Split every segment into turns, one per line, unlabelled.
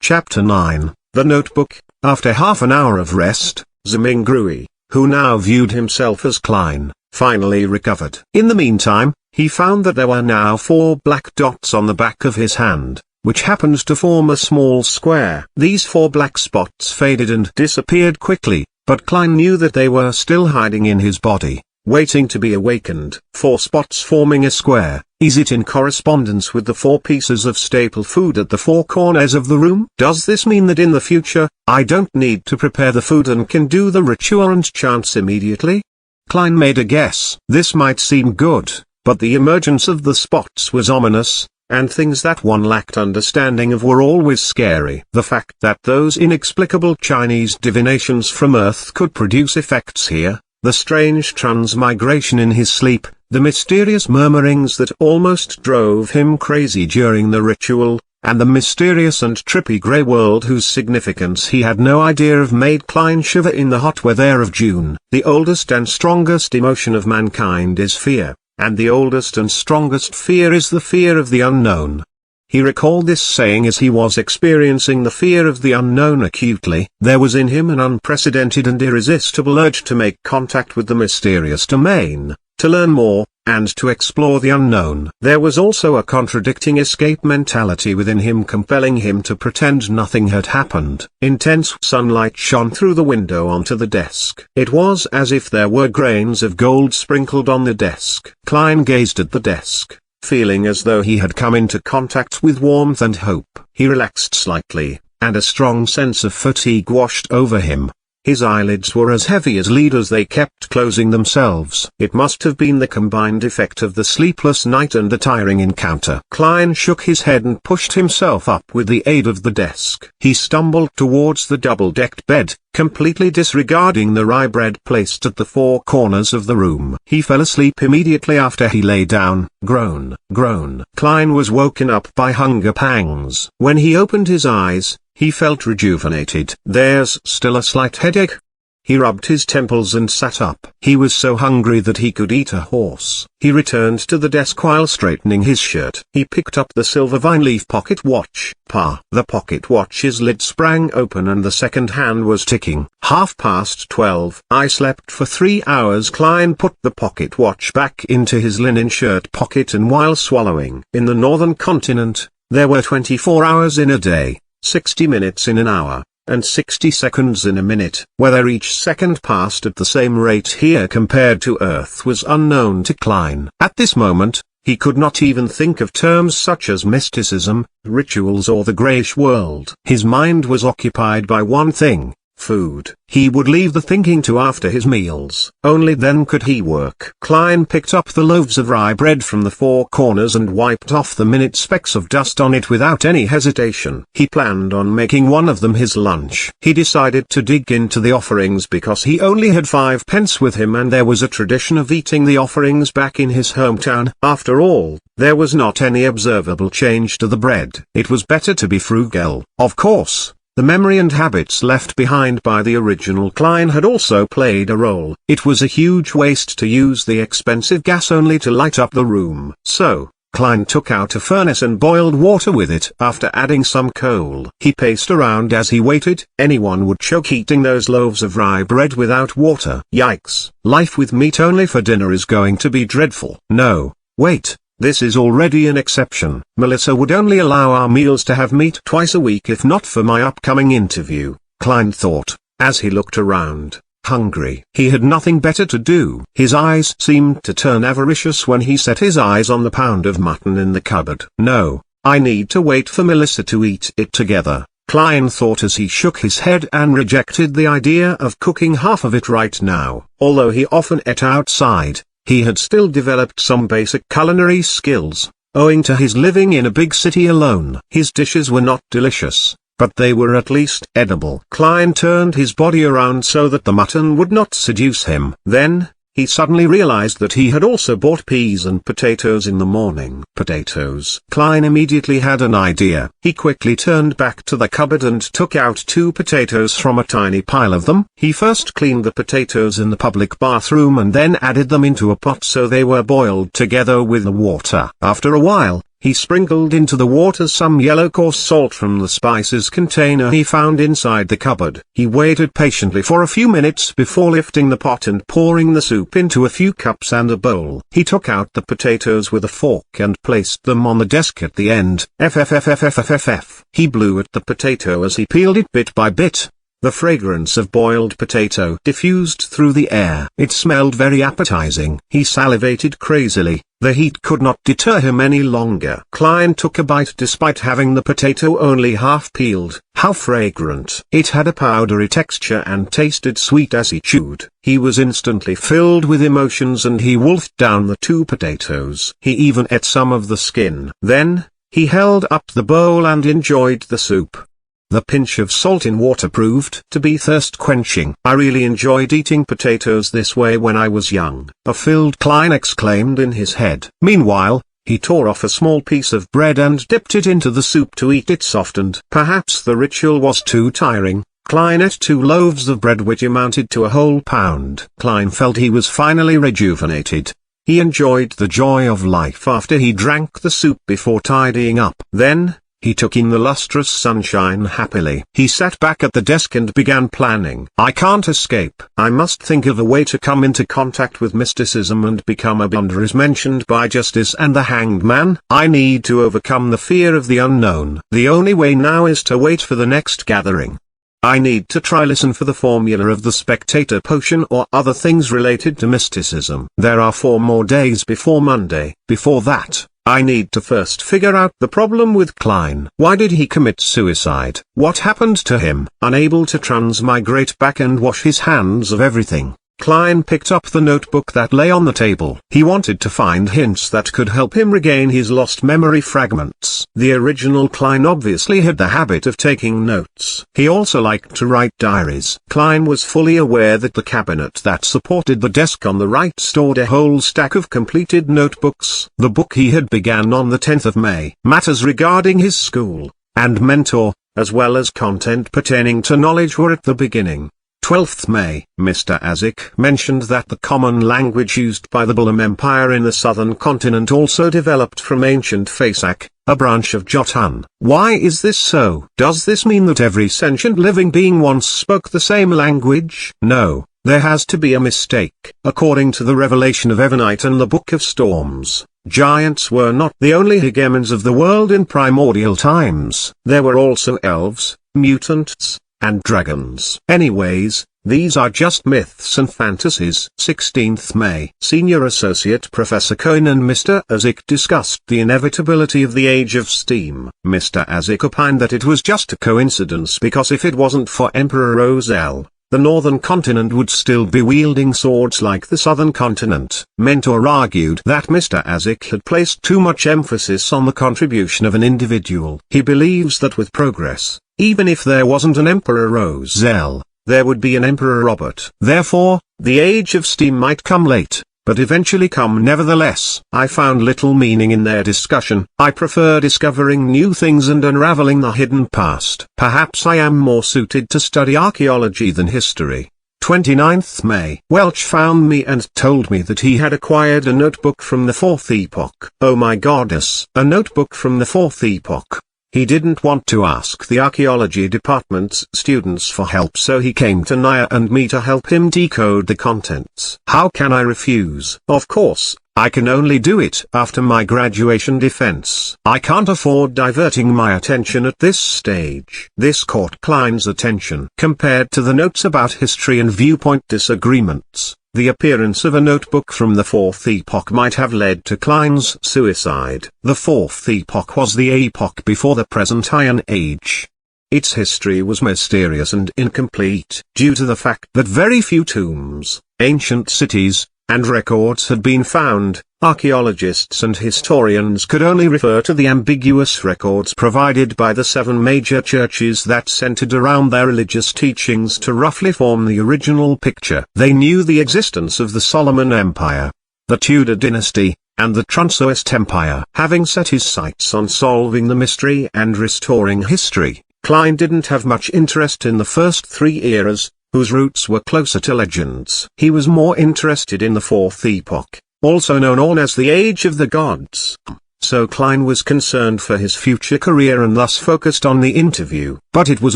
Chapter 9, The Notebook. After half an hour of rest, Zhou Mingrui, who now viewed himself as Klein, finally recovered. In the meantime, he found that there were now 4 black dots on the back of his hand, which happened to form a small square. These 4 black spots faded and disappeared quickly, but Klein knew that they were still hiding in his body, waiting to be awakened. 4 spots forming a square. Is it in correspondence with the 4 pieces of staple food at the 4 corners of the room? Does this mean that in the future, I don't need to prepare the food and can do the ritual and chants immediately? Klein made a guess. This might seem good, but the emergence of the spots was ominous, and things that one lacked understanding of were always scary. The fact that those inexplicable Chinese divinations from Earth could produce effects here, the strange transmigration in his sleep, the mysterious murmurings that almost drove him crazy during the ritual, and the mysterious and trippy grey world whose significance he had no idea of made Klein shiver in the hot weather of June. The oldest and strongest emotion of mankind is fear, and the oldest and strongest fear is the fear of the unknown. He recalled this saying as he was experiencing the fear of the unknown acutely. There was in him an unprecedented and irresistible urge to make contact with the mysterious domain, to learn more, and to explore the unknown. There was also a contradicting escape mentality within him compelling him to pretend nothing had happened. Intense sunlight shone through the window onto the desk. It was as if there were grains of gold sprinkled on the desk. Klein gazed at the desk, feeling as though he had come into contact with warmth and hope. He relaxed slightly, and a strong sense of fatigue washed over him. His eyelids were as heavy as lead as they kept closing themselves. It must have been the combined effect of the sleepless night and the tiring encounter. Klein shook his head and pushed himself up with the aid of the desk. He stumbled towards the double-decked bed, completely disregarding the rye bread placed at the 4 corners of the room. He fell asleep immediately after he lay down. Groan, groan. Klein was woken up by hunger pangs. When he opened his eyes, he felt rejuvenated. There's still a slight headache. He rubbed his temples and sat up. He was so hungry that he could eat a horse. He returned to the desk while straightening his shirt. He picked up the silver vine-leaf pocket watch. The pocket watch's lid sprang open and the second hand was ticking. 12:30. I slept for 3 hours. Klein put the pocket watch back into his linen shirt pocket and while swallowing. In the northern continent, there were 24 hours in a day, 60 minutes in an hour, and 60 seconds in a minute. Whether each second passed at the same rate here compared to Earth was unknown to Klein. At this moment, he could not even think of terms such as mysticism, rituals or the greyish world. His mind was occupied by one thing: food. He would leave the thinking to after his meals. Only then could he work. Klein picked up the loaves of rye bread from the 4 corners and wiped off the minute specks of dust on it without any hesitation. He planned on making one of them his lunch. He decided to dig into the offerings because he only had 5 pence with him and there was a tradition of eating the offerings back in his hometown. After all, there was not any observable change to the bread. It was better to be frugal. Of course, the memory and habits left behind by the original Klein had also played a role. It was a huge waste to use the expensive gas only to light up the room. So, Klein took out a furnace and boiled water with it. After adding some coal, he paced around as he waited. Anyone would choke eating those loaves of rye bread without water. Yikes! Life with meat only for dinner is going to be dreadful. No, wait. This is already an exception. Melissa would only allow our meals to have meat twice a week if not for my upcoming interview, Klein thought, as he looked around, hungry. He had nothing better to do. His eyes seemed to turn avaricious when he set his eyes on the pound of mutton in the cupboard. No, I need to wait for Melissa to eat it together, Klein thought as he shook his head and rejected the idea of cooking half of it right now. Although he often ate outside, he had still developed some basic culinary skills, owing to his living in a big city alone. His dishes were not delicious, but they were at least edible. Klein turned his body around so that the mutton would not seduce him. Then, he suddenly realized that he had also bought peas and potatoes in the morning. Potatoes. Klein immediately had an idea. He quickly turned back to the cupboard and took out 2 potatoes from a tiny pile of them. He first cleaned the potatoes in the public bathroom and then added them into a pot so they were boiled together with the water. After a while, he sprinkled into the water some yellow coarse salt from the spices container he found inside the cupboard. He waited patiently for a few minutes before lifting the pot and pouring the soup into a few cups and a bowl. He took out the potatoes with a fork and placed them on the desk at the end. He blew at the potato as he peeled it bit by bit. The fragrance of boiled potato diffused through the air. It smelled very appetizing. He salivated crazily. The heat could not deter him any longer. Klein took a bite despite having the potato only half peeled. How fragrant! It had a powdery texture and tasted sweet as he chewed. He was instantly filled with emotions and he wolfed down the 2 potatoes. He even ate some of the skin. Then, he held up the bowl and enjoyed the soup. The pinch of salt in water proved to be thirst-quenching. I really enjoyed eating potatoes this way when I was young, a filled Klein exclaimed in his head. Meanwhile, he tore off a small piece of bread and dipped it into the soup to eat it softened. Perhaps the ritual was too tiring. Klein ate 2 loaves of bread which amounted to a whole pound. Klein felt he was finally rejuvenated. He enjoyed the joy of life after he drank the soup before tidying up. Then, he took in the lustrous sunshine happily. He sat back at the desk and began planning. I can't escape. I must think of a way to come into contact with mysticism and become a bonder as mentioned by Justice and the Hanged Man. I need to overcome the fear of the unknown. The only way now is to wait for the next gathering. I need to try listen for the formula of the spectator potion or other things related to mysticism. There are 4 more days before Monday. Before that, I need to first figure out the problem with Klein. Why did he commit suicide? What happened to him? Unable to transmigrate back and wash his hands of everything, Klein picked up the notebook that lay on the table. He wanted to find hints that could help him regain his lost memory fragments. The original Klein obviously had the habit of taking notes. He also liked to write diaries. Klein was fully aware that the cabinet that supported the desk on the right stored a whole stack of completed notebooks. The book he had began on the 10th of May. Matters regarding his school and mentor, as well as content pertaining to knowledge were at the beginning. 12th May, Mr. Azik mentioned that the common language used by the Bulim Empire in the southern continent also developed from ancient Fasak, a branch of Jotun. Why is this so? Does this mean that every sentient living being once spoke the same language? No, there has to be a mistake. According to the revelation of Evernite and the Book of Storms, giants were not the only hegemons of the world in primordial times. There were also elves, mutants, and dragons. Anyways, these are just myths and fantasies. 16th May. Senior Associate Professor Cohen and Mr. Azik discussed the inevitability of the Age of Steam. Mr. Azik opined that it was just a coincidence because if it wasn't for Emperor Roselle, the northern continent would still be wielding swords like the southern continent. Mentor argued that Mr. Azik had placed too much emphasis on the contribution of an individual. He believes that with progress, even if there wasn't an Emperor Roselle, there would be an Emperor Robert. Therefore, the Age of Steam might come late, but eventually come nevertheless. I found little meaning in their discussion. I prefer discovering new things and unraveling the hidden past. Perhaps I am more suited to study archaeology than history. 29th May. Welch found me and told me that he had acquired a notebook from the Fourth Epoch. Oh my goddess, a notebook from the Fourth Epoch. He didn't want to ask the archaeology department's students for help, so he came to Naya and me to help him decode the contents. How can I refuse? Of course, I can only do it after my graduation defense. I can't afford diverting my attention at this stage. This caught Klein's attention. Compared to the notes about history and viewpoint disagreements, the appearance of a notebook from the Fourth Epoch might have led to Klein's suicide. The Fourth Epoch was the epoch before the present Iron Age. Its history was mysterious and incomplete due to the fact that very few tombs, ancient cities, and records had been found. Archaeologists and historians could only refer to the ambiguous records provided by the 7 major churches that centered around their religious teachings to roughly form the original picture. They knew the existence of the Solomon Empire, the Tudor dynasty, and the Trunsoist Empire. Having set his sights on solving the mystery and restoring history, Klein didn't have much interest in the first 3 eras, whose roots were closer to legends. He was more interested in the Fourth Epoch, also known as the Age of the Gods. so Klein was concerned for his future career and thus focused on the interview. But it was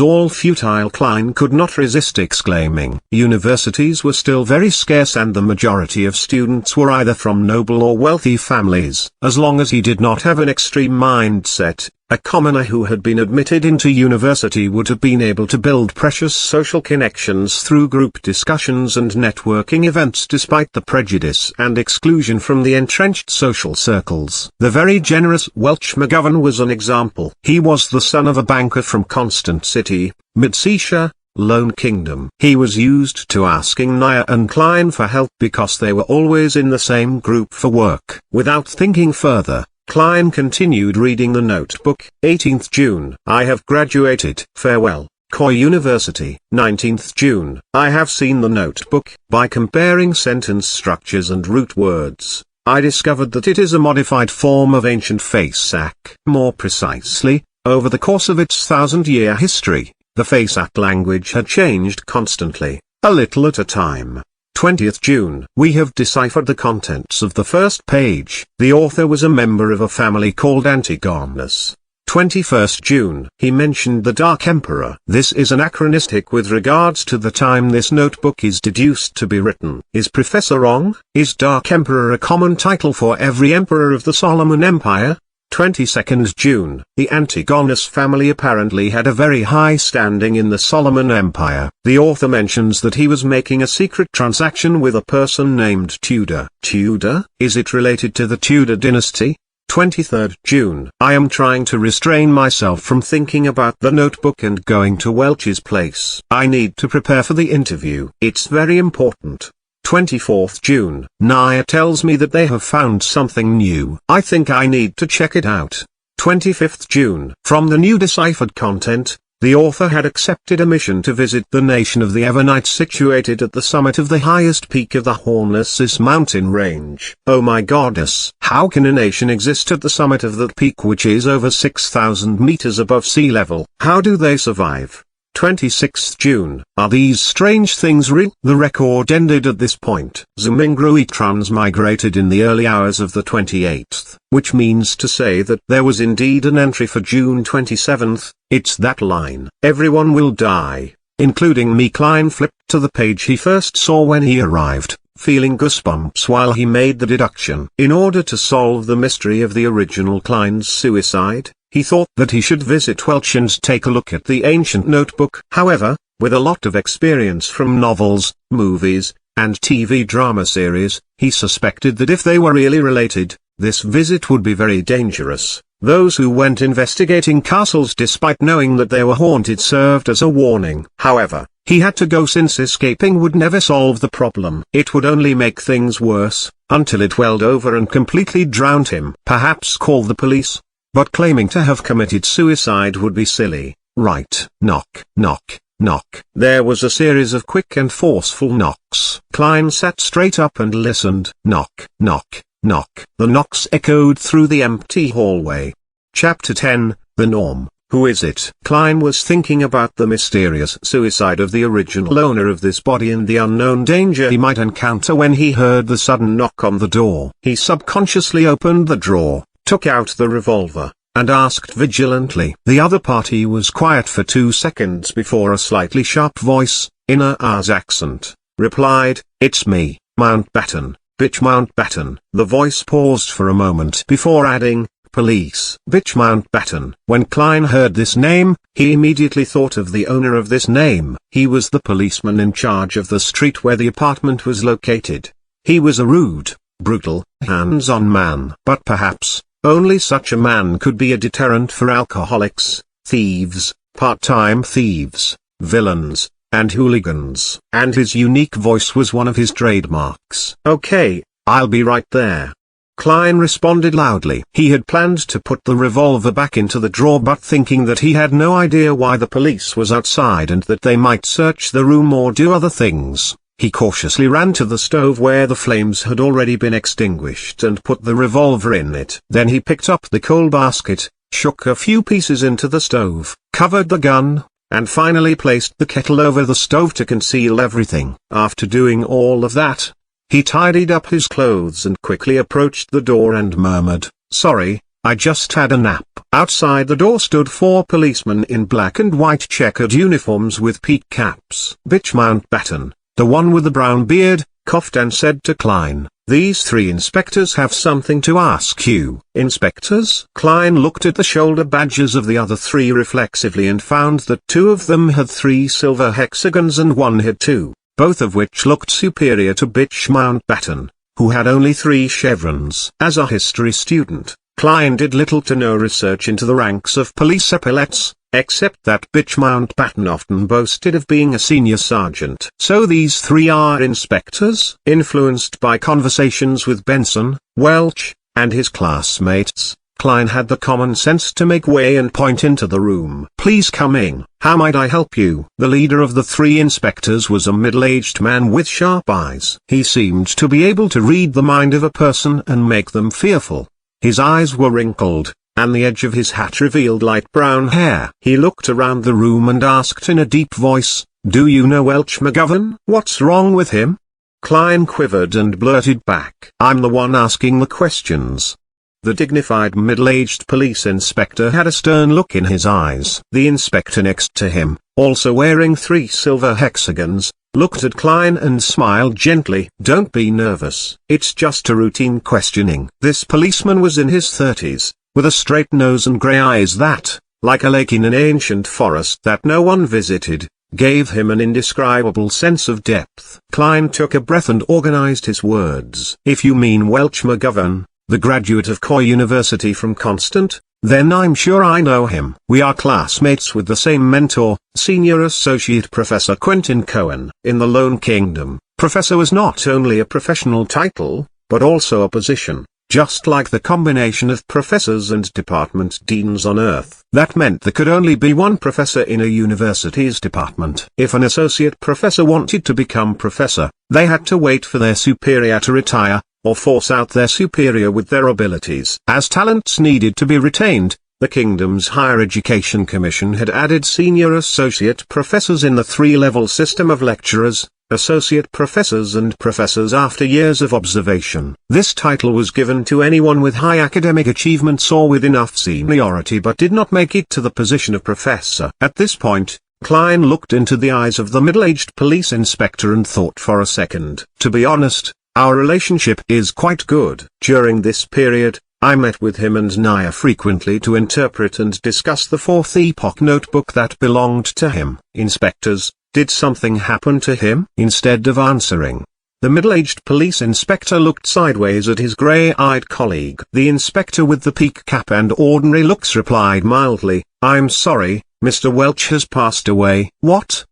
all futile. Klein could not resist exclaiming. Universities were still very scarce and the majority of students were either from noble or wealthy families. As long as he did not have an extreme mindset, a commoner who had been admitted into university would have been able to build precious social connections through group discussions and networking events despite the prejudice and exclusion from the entrenched social circles. The very generous Welch McGovern was an example. He was the son of a banker from Constant City, Mid-Seasia, Lone Kingdom. He was used to asking Nye and Klein for help because they were always in the same group for work. Without thinking further, Klein continued reading the notebook. 18th June. I have graduated. Farewell, Coy University. 19th June. I have seen the notebook. By comparing sentence structures and root words, I discovered that it is a modified form of ancient Faesak. More precisely, over the course of its 1,000-year history, the Faesak language had changed constantly, a little at a time. 20th June. We have deciphered the contents of the first page. The author was a member of a family called Antigonus. 21st June. He mentioned the Dark Emperor. This is anachronistic with regards to the time this notebook is deduced to be written. Is Professor wrong? Is Dark Emperor a common title for every emperor of the Solomon Empire? 22nd June. The Antigonus family apparently had a very high standing in the Solomon Empire. The author mentions that he was making a secret transaction with a person named Tudor. Tudor? Is it related to the Tudor dynasty? 23rd June. I am trying to restrain myself from thinking about the notebook and going to Welch's place. I need to prepare for the interview. It's very important. 24th June. Naya tells me that they have found something new. I think I need to check it out. 25th June. From the new deciphered content, the author had accepted a mission to visit the nation of the Evernites situated at the summit of the highest peak of the Hornices mountain range. Oh my goddess! How can a nation exist at the summit of that peak which is over 6,000 meters above sea level? How do they survive? 26th June. Are these strange things real? The record ended at this point. Zhou Mingrui transmigrated in the early hours of the 28th, which means to say that there was indeed an entry for June 27th. It's that line. Everyone will die, including me. Klein flipped to the page he first saw when he arrived, feeling goosebumps while he made the deduction. In order to solve the mystery of the original Klein's suicide, he thought that he should visit Welch and take a look at the ancient notebook. However, with a lot of experience from novels, movies, and TV drama series, he suspected that if they were really related, this visit would be very dangerous. Those who went investigating castles despite knowing that they were haunted served as a warning. However, he had to go since escaping would never solve the problem. It would only make things worse, until it welled over and completely drowned him. Perhaps call the police? But claiming to have committed suicide would be silly, right? Knock, knock, knock. There was a series of quick and forceful knocks. Klein sat straight up and listened. Knock, knock, knock. The knocks echoed through the empty hallway. Chapter 10, The Norm. Who is it? Klein was thinking about the mysterious suicide of the original owner of this body and the unknown danger he might encounter when he heard the sudden knock on the door. He subconsciously opened the drawer, took out the revolver, and asked vigilantly. The other party was quiet for 2 seconds before a slightly sharp voice, in a R's accent, replied, "It's me, Mountbatten, bitch Mountbatten." The voice paused for a moment before adding, "Police." Bitch Mountbatten. When Klein heard this name, he immediately thought of the owner of this name. He was the policeman in charge of the street where the apartment was located. He was a rude, brutal, hands-on man. But perhaps, only such a man could be a deterrent for alcoholics, thieves, part-time thieves, villains, and hooligans. And his unique voice was one of his trademarks. "Okay, I'll be right there." Klein responded loudly. He had planned to put the revolver back into the drawer, but thinking that he had no idea why the police was outside and that they might search the room or do other things, he cautiously ran to the stove where the flames had already been extinguished and put the revolver in it. Then he picked up the coal basket, shook a few pieces into the stove, covered the gun, and finally placed the kettle over the stove to conceal everything. After doing all of that, he tidied up his clothes and quickly approached the door and murmured, "Sorry, I just had a nap. Outside the door stood 4 policemen in black and white checkered uniforms with peak caps. Bitch Mountbatten, the one with the brown beard, coughed and said to Klein, "These 3 inspectors have something to ask you." "Inspectors?" Klein looked at the shoulder badges of the other 3 reflexively and found that 2 of them had 3 silver hexagons and 1 had 2, both of which looked superior to Bitch Mountbatten, who had only 3 chevrons. As a history student, Klein did little to no research into the ranks of police epaulets, except that Bitch Mountbatten often boasted of being a senior sergeant. "So these 3 are inspectors?" Influenced by conversations with Benson, Welch, and his classmates, Klein had the common sense to make way and point into the room. "Please come in. How might I help you?" The leader of the 3 inspectors was a middle-aged man with sharp eyes. He seemed to be able to read the mind of a person and make them fearful. His eyes were wrinkled, and the edge of his hat revealed light brown hair. He looked around the room and asked in a deep voice, "Do you know Welch McGovern?" "What's wrong with him?" Klein quivered and blurted back, "I'm the one asking the questions." The dignified middle-aged police inspector had a stern look in his eyes. The inspector next to him, also wearing 3 silver hexagons, looked at Klein and smiled gently. "Don't be nervous. It's just a routine questioning." This policeman was in his 30s, with a straight nose and grey eyes that, like a lake in an ancient forest that no one visited, gave him an indescribable sense of depth. Klein took a breath and organized his words. "If you mean Welch McGovern, the graduate of Coy University from Constant, then I'm sure I know him. We are classmates with the same mentor, Senior Associate Professor Quentin Cohen." In the Lone Kingdom, professor was not only a professional title, but also a position. Just like the combination of professors and department deans on Earth. That meant there could only be 1 professor in a university's department. If an associate professor wanted to become professor, they had to wait for their superior to retire, or force out their superior with their abilities. As talents needed to be retained, the kingdom's Higher Education Commission had added senior associate professors in the 3-level system of lecturers, associate professors and professors after years of observation. This title was given to anyone with high academic achievements or with enough seniority but did not make it to the position of professor. At this point, Klein looked into the eyes of the middle-aged police inspector and thought for a second. "To be honest, our relationship is quite good. During this period, I met with him and Naya frequently to interpret and discuss the Fourth Epoch notebook that belonged to him." "Inspectors, did something happen to him?" Instead of answering, the middle-aged police inspector looked sideways at his grey-eyed colleague. The inspector with the peak cap and ordinary looks replied mildly, "I'm sorry, Mr. Welch has passed away." "What?"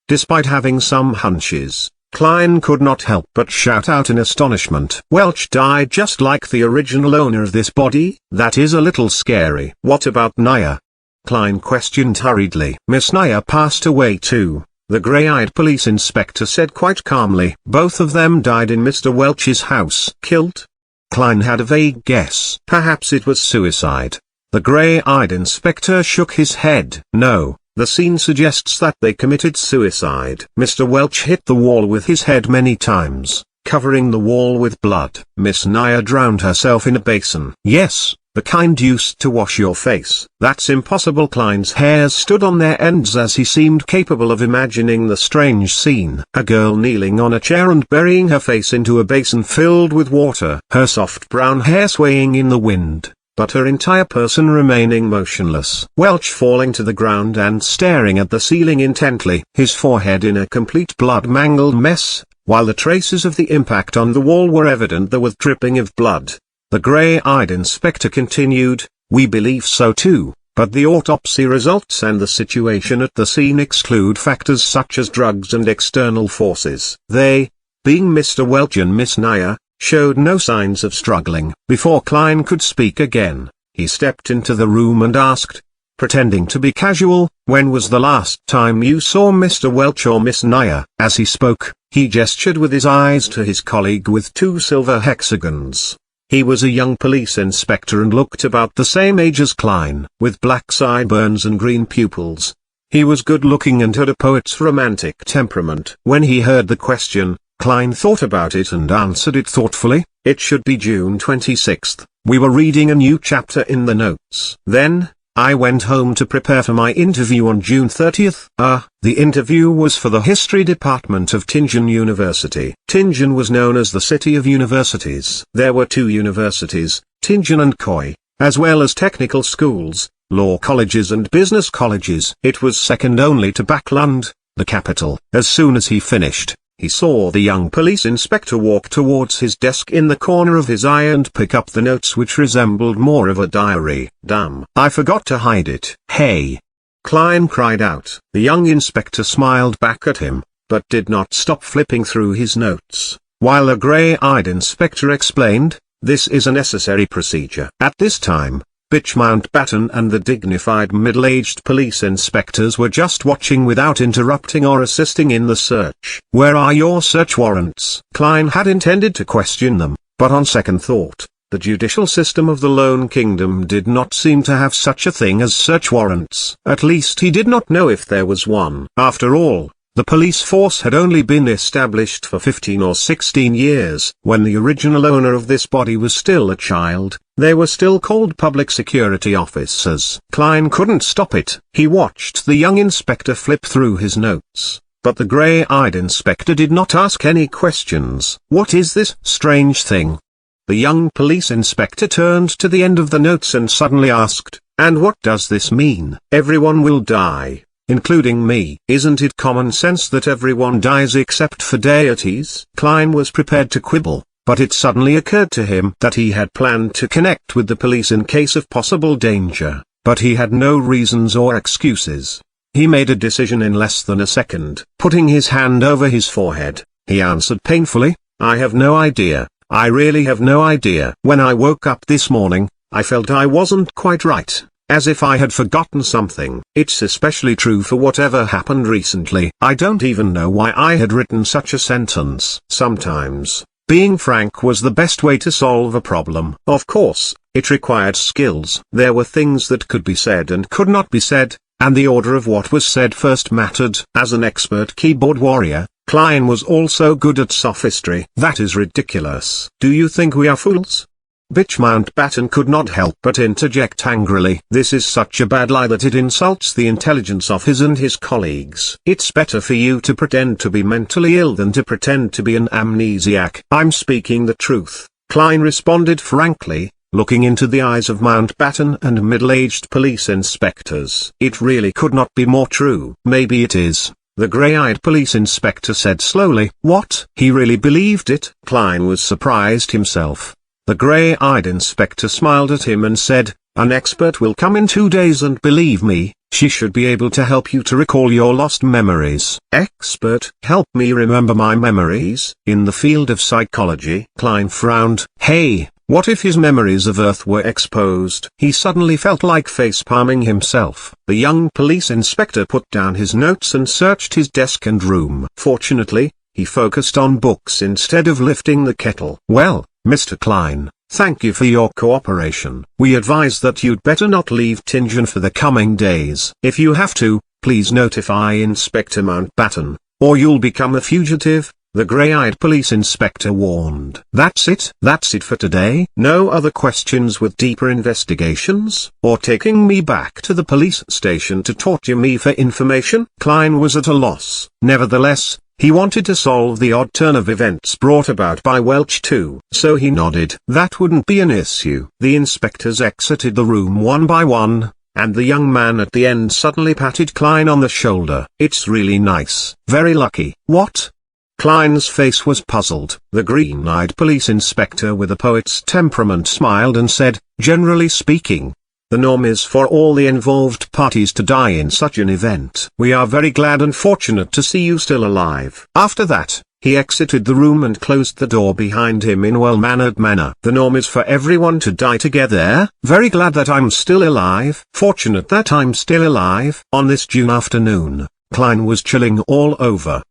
Despite having some hunches, Klein could not help but shout out in astonishment. "Welch died just like the original owner of this body? That is a little scary." "What about Naya?" Klein questioned hurriedly. "Miss Naya passed away too," the grey-eyed police inspector said quite calmly. "Both of them died in Mr. Welch's house." "Killed?" Klein had a vague guess. "Perhaps it was suicide." The grey-eyed inspector shook his head. "No. The scene suggests that they committed suicide. Mr. Welch hit the wall with his head many times, covering the wall with blood. Miss Naya drowned herself in a basin." "Yes, the kind used to wash your face." "That's impossible." Klein's hairs stood on their ends as he seemed capable of imagining the strange scene. A girl kneeling on a chair and burying her face into a basin filled with water. Her soft brown hair swaying in the wind, but her entire person remaining motionless. Welch falling to the ground and staring at the ceiling intently, his forehead in a complete blood-mangled mess, while the traces of the impact on the wall were evident there was dripping of blood. The grey-eyed inspector continued, "We believe so too, but the autopsy results and the situation at the scene exclude factors such as drugs and external forces. They, being Mr. Welch and Miss Naya, showed no signs of struggling." Before Klein could speak again, he stepped into the room and asked, pretending to be casual, "When was the last time you saw Mr. Welch or Miss Naya?" As he spoke, he gestured with his eyes to his colleague with 2 silver hexagons. He was a young police inspector and looked about the same age as Klein, with black sideburns and green pupils. He was good-looking and had a poet's romantic temperament. When he heard the question, Klein thought about it and answered it thoughtfully. "It should be June 26th. We were reading a new chapter in the notes. Then, I went home to prepare for my interview on June 30th. The interview was for the history department of Tianjin University. Tianjin was known as the city of universities. There were two universities, Tianjin and Koi, as well as technical schools, law colleges and business colleges. It was second only to Backlund, the capital. As soon as he finished, he saw the young police inspector walk towards his desk in the corner of his eye and pick up the notes which resembled more of a diary. Damn, I forgot to hide it. Hey! Klein cried out. The young inspector smiled back at him, but did not stop flipping through his notes, while a grey-eyed inspector explained, "This is a necessary procedure." At this time, Bitch Mountbatten and the dignified middle-aged police inspectors were just watching without interrupting or assisting in the search. "Where are your search warrants?" Klein had intended to question them, but on second thought, the judicial system of the Lone Kingdom did not seem to have such a thing as search warrants. At least he did not know if there was one. After all, the police force had only been established for 15 or 16 years. When the original owner of this body was still a child, they were still called public security officers. Klein couldn't stop it. He watched the young inspector flip through his notes, but the grey-eyed inspector did not ask any questions. "What is this strange thing?" The young police inspector turned to the end of the notes and suddenly asked, "And what does this mean?" "Everyone will die, including me." "Isn't it common sense that everyone dies except for deities?" Klein was prepared to quibble, but it suddenly occurred to him that he had planned to connect with the police in case of possible danger, but he had no reasons or excuses. He made a decision in less than a second. Putting his hand over his forehead, he answered painfully, "I have no idea. I really have no idea." "When I woke up this morning, I felt I wasn't quite right, as if I had forgotten something." It's especially true for whatever happened recently. I don't even know why I had written such a sentence. Sometimes, being frank was the best way to solve a problem. Of course, it required skills. There were things that could be said and could not be said, and the order of what was said first mattered. As an expert keyboard warrior, Klein was also good at sophistry. "That is ridiculous. Do you think we are fools?" Bitch Mountbatten could not help but interject angrily. "This is such a bad lie that it insults the intelligence of his and his colleagues. It's better for you to pretend to be mentally ill than to pretend to be an amnesiac." "I'm speaking the truth," Klein responded frankly, looking into the eyes of Mountbatten and middle-aged police inspectors. "It really could not be more true." "Maybe it is," the grey-eyed police inspector said slowly. "What? He really believed it?" Klein was surprised himself. The grey-eyed inspector smiled at him and said, "An expert will come in 2 days and believe me, she should be able to help you to recall your lost memories." "Expert? Help me remember my memories?" "In the field of psychology." Klein frowned. "Hey, what if his memories of Earth were exposed?" He suddenly felt like face-palming himself. The young police inspector put down his notes and searched his desk and room. Fortunately, he focused on books instead of lifting the kettle. "Well, Mr. Klein, thank you for your cooperation. We advise that you'd better not leave Tianjin for the coming days. If you have to, please notify Inspector Mountbatten, or you'll become a fugitive," the grey-eyed police inspector warned. "That's it? That's it for today? No other questions with deeper investigations, or taking me back to the police station to torture me for information?" Klein was at a loss. Nevertheless, he wanted to solve the odd turn of events brought about by Welch too. So he nodded. That wouldn't be an issue. The inspectors exited the room one by one, and the young man at the end suddenly patted Klein on the shoulder. "It's really nice. Very lucky." "What?" Klein's face was puzzled. The green-eyed police inspector with a poet's temperament smiled and said, "Generally speaking, the norm is for all the involved parties to die in such an event. We are very glad and fortunate to see you still alive." After that, he exited the room and closed the door behind him in a well-mannered manner. "The norm is for everyone to die together. Very glad that I'm still alive. Fortunate that I'm still alive." On this June afternoon, Klein was chilling all over.